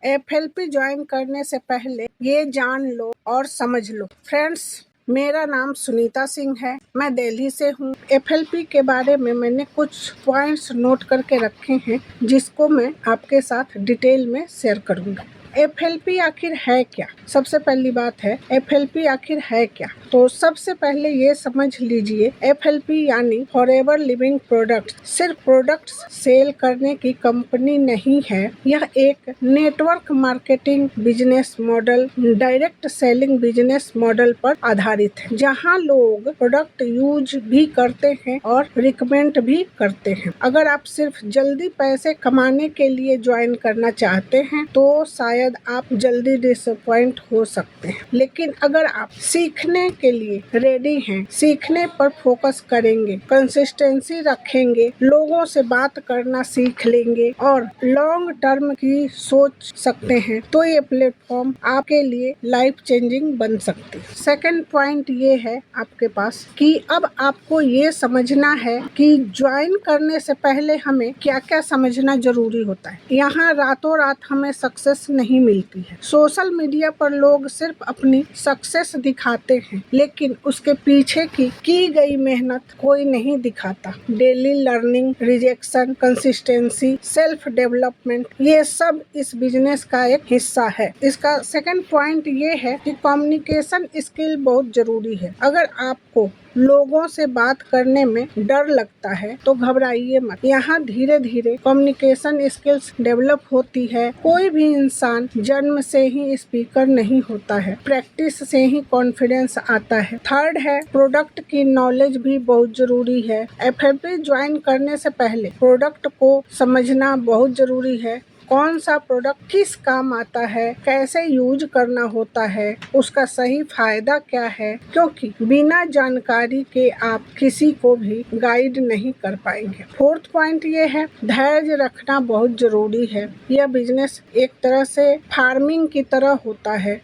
FLP join करने से पहले ये जान लो और समझ लो। फ्रेंड्स, मेरा नाम सुनीता सिंह है, मैं दिल्ली से हूँ। एफएलपी के बारे में मैंने कुछ पॉइंट्स नोट करके रखे हैं जिसको मैं आपके साथ डिटेल में शेयर करूँगा। एफएलपी आखिर है क्या? सबसे पहली बात है एफएलपी आखिर है क्या? तो सबसे पहले ये समझ लीजिए, एफएलपी यानी फॉरएवर लिविंग प्रोडक्ट्स सिर्फ प्रोडक्ट्स सेल करने की कंपनी नहीं है। यह एक network marketing business model, direct selling business model पर आधारित है, जहां लोग प्रोडक्ट यूज भी करते हैं और रिकमेंड भी करते हैं। अगर आप सिर्फ जल्दी पैसे कमाने के लिए ज्वाइन करना चाहते हैं तो शायद आप जल्दी डिसअपॉइंट हो सकते हैं, लेकिन अगर आप सीखने के लिए रेडी हैं, सीखने पर फोकस करेंगे, कंसिस्टेंसी रखेंगे, लोगों से बात करना सीख लेंगे और लॉन्ग टर्म की सोच सकते हैं, तो ये प्लेटफॉर्म आपके लिए लाइफ चेंजिंग बन सकती है। सेकंड पॉइंट ये है आपके पास कि अब आपको ये समझना है कि ज्वाइन करने से पहले हमें क्या क्या समझना जरूरी होता है। यहाँ रातों रात हमें सक्सेस नहीं मिलती है। सोशल मीडिया पर लोग सिर्फ अपनी सक्सेस दिखाते हैं, लेकिन उसके पीछे की गई मेहनत कोई नहीं दिखाता। Daily learning, rejection, consistency, self development, ये सब इस बिजनेस का एक हिस्सा है। इसका सेकंड पॉइंट ये है कि कम्युनिकेशन स्किल बहुत जरूरी है। अगर आपको लोगों से बात करने में डर लगता है तो घबराइए मत। यहाँ धीरे धीरे कम्युनिकेशन स्किल्स डेवलप होती है। कोई भी इंसान जन्म से ही स्पीकर नहीं होता है, प्रैक्टिस से ही कॉन्फिडेंस आता है। थर्ड है, प्रोडक्ट की नॉलेज भी बहुत जरूरी है। एफएलपी ज्वाइन करने से पहले प्रोडक्ट को समझना बहुत जरूरी है। कौन सा प्रोडक्ट किस काम आता है, कैसे यूज करना होता है, उसका सही फायदा क्या है, क्योंकि बिना जानकारी के आप किसी को भी गाइड नहीं कर पाएंगे। फोर्थ पॉइंट ये है, धैर्य रखना बहुत जरूरी है। यह बिजनेस एक तरह से फार्मिंग की तरह होता है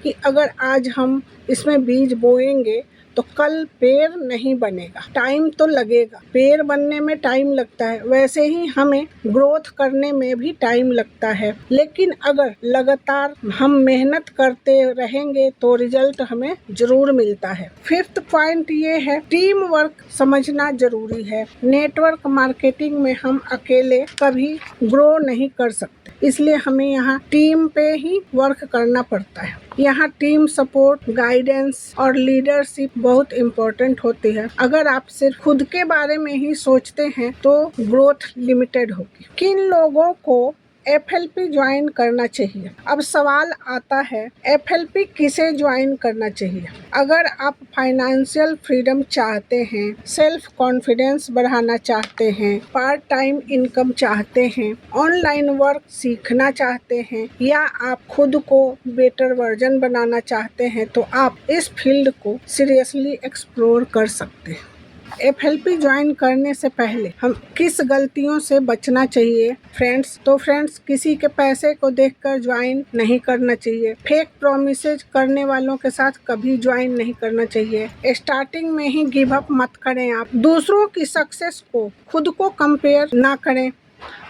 कि अगर आज हम इसमें बीज बोएंगे तो कल पेड़ नहीं बनेगा, टाइम तो लगेगा। पेड़ बनने में टाइम लगता है, वैसे ही हमें ग्रोथ करने में भी टाइम लगता है, लेकिन अगर लगातार हम मेहनत करते रहेंगे तो रिजल्ट हमें जरूर मिलता है। फिफ्थ पॉइंट ये है, टीम वर्क समझना जरूरी है। नेटवर्क मार्केटिंग में हम अकेले कभी ग्रो नहीं कर सकते, इसलिए हमें यहाँ टीम पे ही वर्क करना पड़ता है। यहाँ टीम सपोर्ट, गाइडेंस और लीडरशिप बहुत इम्पोर्टेंट होती है। अगर आप सिर्फ खुद के बारे में ही सोचते हैं तो ग्रोथ लिमिटेड होगी। किन लोगों को एफएलपी ज्वाइन करना चाहिए? अब सवाल आता है, एफएलपी किसे ज्वाइन करना चाहिए? अगर आप फाइनेंशियल फ्रीडम चाहते हैं, सेल्फ कॉन्फिडेंस बढ़ाना चाहते हैं, पार्ट टाइम इनकम चाहते हैं, ऑनलाइन वर्क सीखना चाहते हैं, या आप खुद को बेटर वर्जन बनाना चाहते हैं, तो आप इस फील्ड को सीरियसली एक्सप्लोर कर सकते हैं। एफएलपी ज्वाइन करने से पहले हम किस गलतियों से बचना चाहिए फ्रेंड्स? तो फ्रेंड्स, किसी के पैसे को देखकर ज्वाइन नहीं करना चाहिए। फेक प्रोमिसेज करने वालों के साथ कभी ज्वाइन नहीं करना चाहिए। स्टार्टिंग में ही गिव अप मत करें। आप दूसरों की सक्सेस को खुद को कंपेयर ना करें।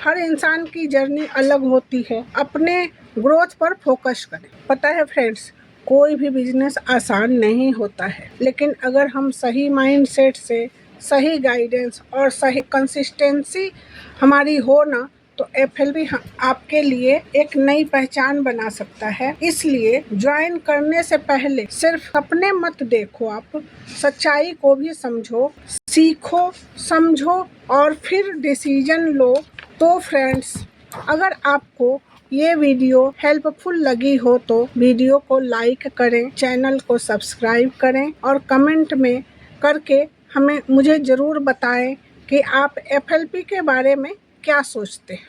हर इंसान की जर्नी अलग होती है, अपने ग्रोथ पर फोकस करें। पता है फ्रेंड्स, कोई भी बिजनेस आसान नहीं होता है, लेकिन अगर हम सही माइंडसेट से, सही गाइडेंस और सही कंसिस्टेंसी हमारी हो ना, तो एफएलपी आपके लिए एक नई पहचान बना सकता है। इसलिए ज्वाइन करने से पहले सिर्फ सपने मत देखो, आप सच्चाई को भी समझो, सीखो, समझो और फिर डिसीजन लो। तो फ्रेंड्स, अगर आपको ये वीडियो हेल्पफुल लगी हो तो वीडियो को लाइक करें, चैनल को सब्सक्राइब करें और कमेंट में करके मुझे ज़रूर बताएं कि आप एफएलपी के बारे में क्या सोचते हैं।